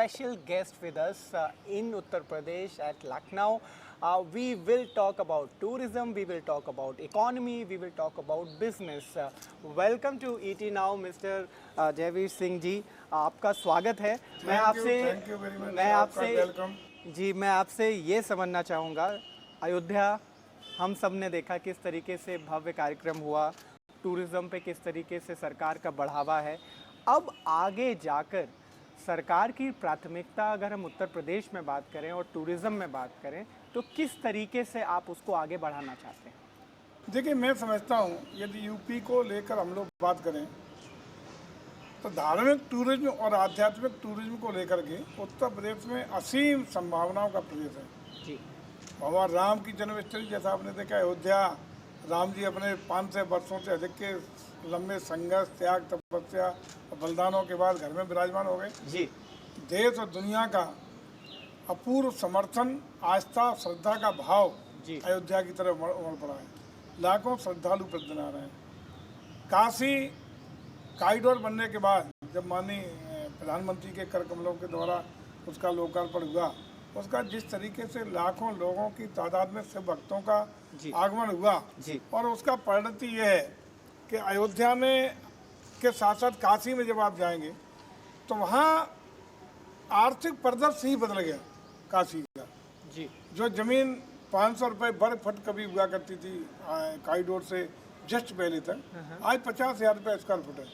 special guest with us in Uttar Pradesh at Lucknow. We will talk about tourism, we will talk about economy, we will talk about business. Welcome to ET Now, Mr. Jaiveer Singh ji, आपका स्वागत है। मैं आपसे ये समझना चाहूँगा, अयोध्या हम सब ने देखा किस तरीके से भव्य कार्यक्रम हुआ, टूरिज़्म पे किस तरीके से सरकार का बढ़ावा है। अब आगे जाकर सरकार की प्राथमिकता अगर हम उत्तर प्रदेश में बात करें और टूरिज़्म में बात करें तो किस तरीके से आप उसको आगे बढ़ाना चाहते हैं? देखिए, मैं समझता हूँ यदि यूपी को लेकर हम लोग बात करें तो धार्मिक टूरिज्म और आध्यात्मिक टूरिज्म को लेकर के उत्तर प्रदेश में असीम संभावनाओं का प्रदेश है जी। भगवान राम की जन्मस्थली, जैसा आपने देखा अयोध्या, राम जी अपने 500 वर्षों से अधिक के लंबे संघर्ष, त्याग, तपस्या और बलिदानों के बाद घर में विराजमान हो गए जी। देश और दुनिया का अपूर्व समर्थन, आस्था, श्रद्धा का भाव जी। अयोध्या की तरफ उमड़ पड़ा है। लाखों श्रद्धालु प्रतिदिन आ रहे हैं। काशी कॉरिडोर बनने के बाद जब माननीय प्रधानमंत्री के कर कमलों के द्वारा उसका लोकार्पण हुआ, उसका जिस तरीके से लाखों लोगों की तादाद में शिव भक्तों का आगमन हुआ जी। और उसका परिणति ये है कि अयोध्या में के साथ साथ काशी में जब आप जाएंगे तो वहाँ आर्थिक परिदृश्य ही बदल गया काशी का जी। जो ज़मीन 500 रुपये वर्ग फुट कभी हुआ करती थी कॉरिडोर से जस्ट पहले तक, आज 50,000 रुपये स्क्वायर फुट है।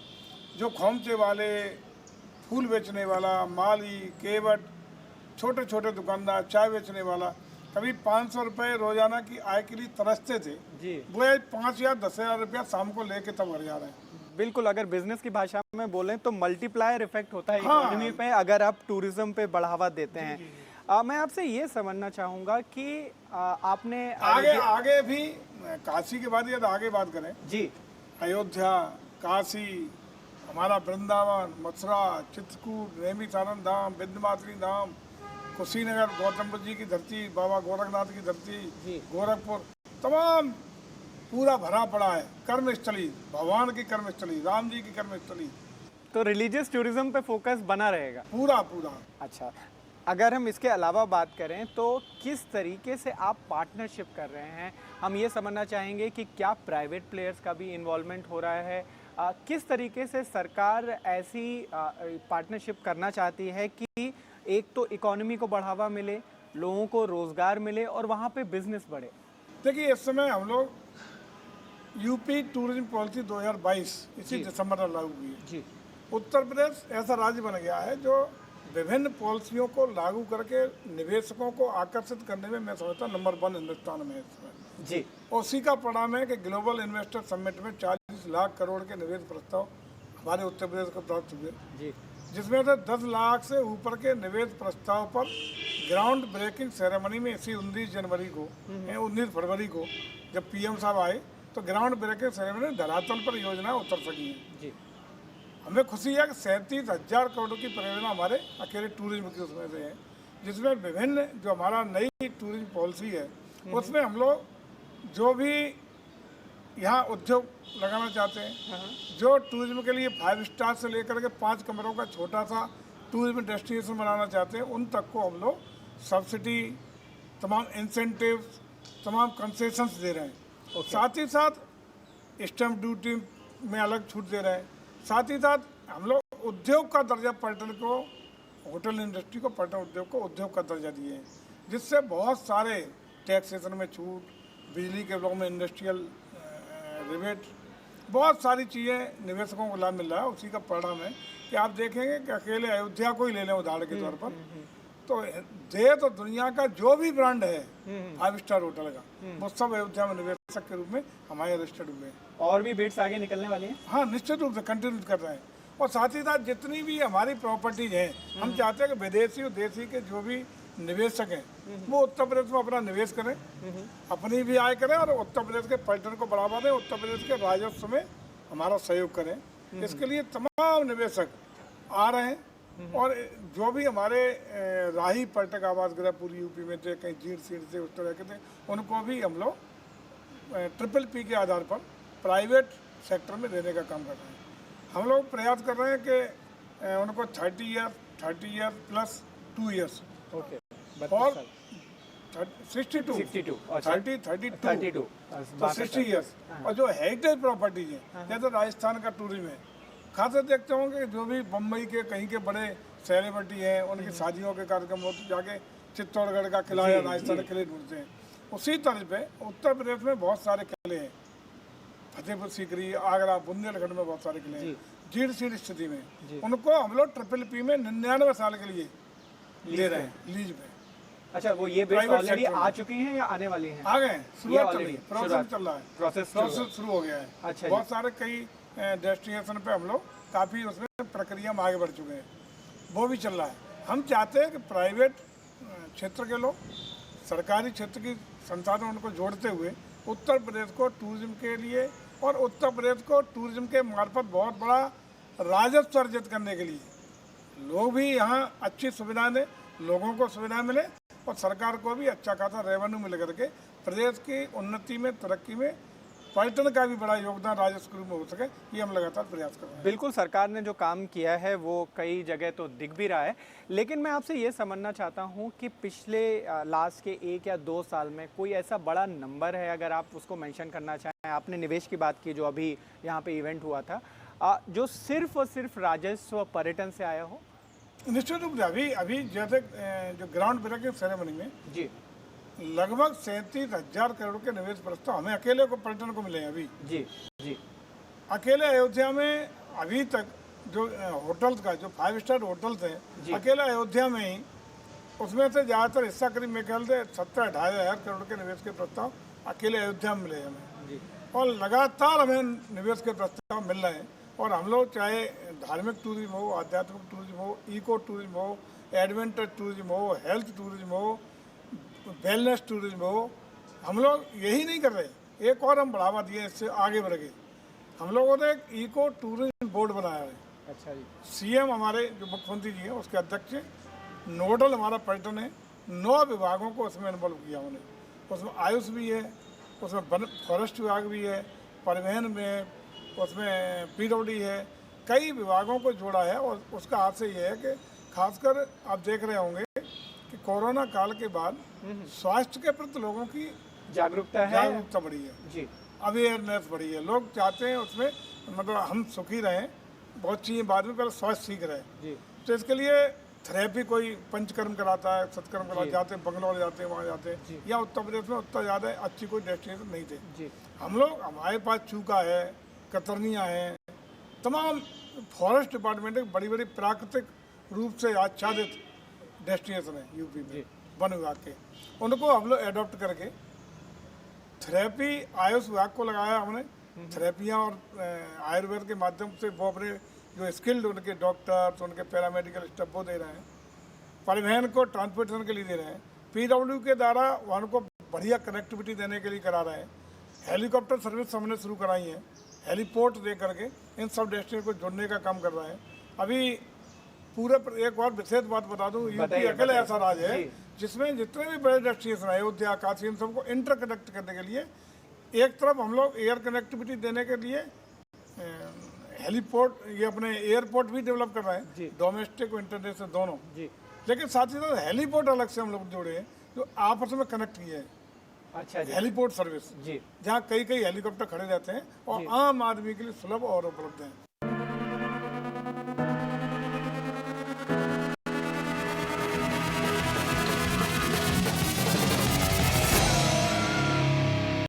जो खोमचे वाले, फूल बेचने वाला, माली, केवट, छोटे छोटे दुकानदार, चाय बेचने वाला कभी 500 रुपये रोजाना की आय के लिए तरसते थे जी। वो 5 या 10,000 रुपया शाम को लेके तब घर जा रहे हैं। बिल्कुल, अगर बिजनेस की भाषा में बोलें तो मल्टीप्लायर इफेक्ट होता है इकोनॉमी पे अगर आप टूरिज्म पे बढ़ावा देते हैं। मैं आपसे ये समझना चाहूँगा कि आपने आगे भी काशी के बाद यदि आगे बात करें जी, अयोध्या, काशी, हमारा वृंदावन, मथुरा, चित्रकूट, रेमी सारण धाम, विंध्यवासिनी धाम, कुशीनगर, गौतम बुद्ध जी की धरती, बाबा गोरखनाथ की धरती, गोरखपुर, तमाम पूरा भरा पड़ा है। कर्मस्थली, भगवान की कर्मस्थली, राम जी की कर्मस्थली। तो रिलीजियस टूरिज्म पे फोकस बना रहेगा पूरा। अच्छा, अगर हम इसके अलावा बात करें तो किस तरीके से आप पार्टनरशिप कर रहे हैं? हम ये समझना चाहेंगे कि क्या प्राइवेट प्लेयर्स का भी इन्वॉल्वमेंट हो रहा है? किस तरीके से सरकार ऐसी पार्टनरशिप करना चाहती है कि एक तो इकोनॉमी को बढ़ावा मिले, लोगों को रोजगार मिले और वहाँ पे बिजनेस बढ़े? देखिए, इस समय हम लोग यूपी टूरिज्म पॉलिसी 2022 इसी दिसंबर में लागू हुई है। उत्तर प्रदेश ऐसा राज्य बन गया है जो विभिन्न पॉलिसियों को लागू करके निवेशकों को आकर्षित करने में मैं समझता हूँ नंबर 1 हिंदुस्तान में है जी। उसी का परिणाम है कि ग्लोबल इन्वेस्टर समिट में 40 लाख करोड़ के निवेश प्रस्ताव हमारे उत्तर प्रदेश को प्राप्त हुए जी, जिसमें से 10 लाख से ऊपर के निवेश प्रस्ताव पर ग्राउंड ब्रेकिंग सेरेमनी में इसी 19 फरवरी को जब पीएम साहब आए तो ग्राउंड ब्रेकिंग सेरेमनी में धरातल पर योजना उतर सकी है जी। हमें खुशी है कि 37,000 करोड़ की परियोजना हमारे अकेले टूरिज्म की उसमें से है, जिसमें विभिन्न जो हमारा नई टूरिज्म पॉलिसी है उसमें हम लोग जो भी यहाँ उद्योग लगाना चाहते हैं, जो टूरिज्म के लिए 5 स्टार से लेकर के 5 कमरों का छोटा सा टूरिज्म डेस्टिनेशन बनाना चाहते हैं, उन तक को हम लोग सब्सिडी, तमाम इंसेंटिव, तमाम कंसेशंस दे रहे हैं। साथ ही साथ स्टैम्प ड्यूटी में अलग छूट दे रहे हैं। साथ ही साथ हम लोग उद्योग का दर्जा पर्यटन को, होटल इंडस्ट्री को, पर्यटन उद्योग को उद्योग का दर्जा दिए हैं, जिससे बहुत सारे टैक्सेशन में छूट, बिजली के ब्लॉक में इंडस्ट्रियल रिबेट, बहुत सारी चीज़ें निवेशकों को लाभ मिल रहा है। उसी का परिणाम है कि आप देखेंगे कि अकेले अयोध्या को ही ले लें उदाहरण के तौर पर, तो देश और दुनिया का जो भी ब्रांड है 5 स्टार होटल का, वो सब अयोध्या में निवेशक के रूप में हमारे रजिस्टर्ड हुए हैं। और भी बिड्स आगे निकलने वाली हैं? हाँ, निश्चित रूप से कंटिन्यू कर रहे हैं। और साथ ही साथ जितनी भी हमारी प्रॉपर्टीज हैं, हम चाहते हैं कि विदेशी और देशी के जो भी निवेशक हैं वो उत्तर प्रदेश में अपना निवेश करें, अपनी भी आय करें और उत्तर प्रदेश के पर्यटन को बढ़ावा दें, उत्तर प्रदेश के राजस्व में हमारा सहयोग करें। इसके लिए तमाम निवेशक आ रहे हैं और जो भी हमारे राही पर्यटक आवास गृह पूरी यूपी में थे, कहीं जीर सीट से उस तरह के थे, उनको भी हम लोग PPP के आधार पर प्राइवेट सेक्टर में देने का काम कर रहे हैं। हम लोग प्रयास कर रहे हैं कि उनको 30 year 30 year plus 2 years okay और 62 62 अच्छा 32 तो तो 60 ईयर्स। और जो हेरिटेज प्रॉपर्टीज है जैसे राजस्थान का टूरिज्म है, खासे देखते होंगे जो भी बम्बई के कहीं के बड़े सेलिब्रिटी हैं उनकी शादियों के कार्यक्रम होते जाके चित्तौड़गढ़ का किला या राजस्थान के किले ढूंढते हैं। उसी तरह पे उत्तर प्रदेश में बहुत सारे किले हैं, फतेहपुर सीकरी, आगरा, बुंदेलखंड में बहुत सारे किले हैं जीर्ण शीर्ण स्थिति में। उनको हम लोग PPP में 99 साल के लिए ले रहे हैं लीज पे। अच्छा वो ये बिल्स ऑलरेडी आ चुकी हैं या आने वाली हैं? आ गए, शुरुआत चल रही है, प्रोसेस चल रहा है, प्रोसेस शुरू हो गया है। अच्छा बहुत सारे कई डेस्टिनेशन पे हम लोग काफ़ी उसमें प्रक्रिया में आगे बढ़ चुके हैं, वो भी चल रहा है। हम चाहते हैं कि प्राइवेट क्षेत्र के लोग सरकारी क्षेत्र की संसाधन उनको जोड़ते हुए उत्तर प्रदेश को टूरिज्म के लिए और उत्तर प्रदेश को टूरिज्म के मार्फत बहुत बड़ा राजस्व अर्जित करने के लिए लोग भी यहाँ अच्छी सुविधाएं दें, लोगों को सुविधा मिले और सरकार को भी अच्छा खासा रेवेन्यू मिल करके प्रदेश की उन्नति में, तरक्की में पर्यटन का भी बड़ा योगदान राजस्व में हो सके, ये हम लगातार प्रयास कर रहे हैं। बिल्कुल सरकार ने जो काम किया है वो कई जगह तो दिख भी रहा है, लेकिन मैं आपसे ये समझना चाहता हूँ कि पिछले लास्ट के 1 या 2 साल में कोई ऐसा बड़ा नंबर है अगर आप उसको मेंशन करना चाहें। आपने निवेश की बात की जो अभी यहाँ पे इवेंट हुआ था, जो सिर्फ और सिर्फ राजस्व पर्यटन से आया हो? निश्चित रूप से अभी जैसे जो ग्राउंड ब्रेकिंग सेरेमनी में जी लगभग 37,000 करोड़ के निवेश प्रस्ताव हमें अकेले को पर्यटन को मिले हैं। अभी जी अकेले अयोध्या में अभी तक जो होटल्स का जो 5 स्टार होटल्स हैं अकेले अयोध्या में ही, उसमें से ज़्यादातर हिस्सा करीब मेरे ख्याल से 70-2,500 करोड़ के निवेश के प्रस्ताव अकेले अयोध्या में मिले हमें। और लगातार हमें निवेश के प्रस्ताव मिल रहे हैं। और हम लोग चाहे धार्मिक टूरिज्म हो, आध्यात्मिक टूरिज्म हो, इको टूरिज्म हो, एडवेंचर टूरिज्म हो, हेल्थ टूरिज्म हो, वेलनेस टूरिज्म हो, हम लोग यही नहीं कर रहे, एक और हम बढ़ावा दिए, इससे आगे बढ़ गए। हम लोगों ने एक इको टूरिज्म बोर्ड बनाया है। अच्छा जी। CM हमारे जो मुख्यमंत्री जी हैं उसके अध्यक्ष हैं, नोडल हमारा पर्यटन है, 9 विभागों को उसमें इन्वॉल्व किया उन्होंने। उसमें आयुष भी है, उसमें वन फॉरेस्ट विभाग भी है, परिवहन में, उसमें PWD है, कई विभागों को जोड़ा है। और उसका हाथ से ये है कि खासकर आप देख रहे होंगे कि कोरोना काल के बाद स्वास्थ्य के प्रति लोगों की जागरूकता बढ़ी है जी, अवेयरनेस बढ़ी है। लोग चाहते हैं उसमें मतलब हम सुखी रहें, बहुत चीज़ें बाद में, पहले स्वास्थ्य सीख रहे हैं। तो इसके लिए थेरेपी कोई पंचकर्म कराता है, सत्कर्म कराते जाते हैं, बंगलौर जाते हैं, वहाँ जाते हैं, या उत्तर प्रदेश में उतना ज़्यादा अच्छी कोई डेस्टिनेशन नहीं थे। हम लोग, हमारे पास चूका है, कतरनियाँ हैं, तमाम फॉरेस्ट डिपार्टमेंट के बड़ी बड़ी प्राकृतिक रूप से आच्छादित डेस्टिनेशन है यूपी में, वन विभाग के, उनको हम लोग एडॉप्ट करके थेरेपी आयुष विभाग को लगाया हमने। थेरेपियाँ और आयुर्वेद के माध्यम से वो अपने जो स्किल्ड उनके डॉक्टर्स, उनके पैरामेडिकल स्टाफ वो दे रहे हैं। परिवहन को ट्रांसपोर्टेशन के लिए दे रहे हैं। PWD के द्वारा उनको बढ़िया कनेक्टिविटी देने के लिए करा रहे हैं। हेलीकॉप्टर सर्विस हमने शुरू कराई है, हेलीपोर्ट दे करके इन सब डेस्टिनेशन को जोड़ने का काम कर रहे हैं। अभी पूरे एक और विशेष बात बता दूं, यूपी अकेले ऐसा राज्य है जिसमें जितने भी बड़े डेस्टिनेशन है, अयोध्या, काशी, इन सबको इंटरकनेक्ट करने के लिए एक तरफ हम लोग एयर कनेक्टिविटी देने के लिए हेलीपोर्ट, ये अपने एयरपोर्ट भी डेवलप कर रहे हैं, डोमेस्टिक और इंटरनेशनल दोनों। लेकिन साथ ही साथ हेलीपोर्ट अलग से हम लोग जोड़े हैं जो आपस में कनेक्ट किए हैं। अच्छा जी। हेलीपोर्ट सर्विस, जहाँ कई हेलीकॉप्टर खड़े रहते हैं और आम आदमी के लिए सुलभ और उपलब्ध हैं।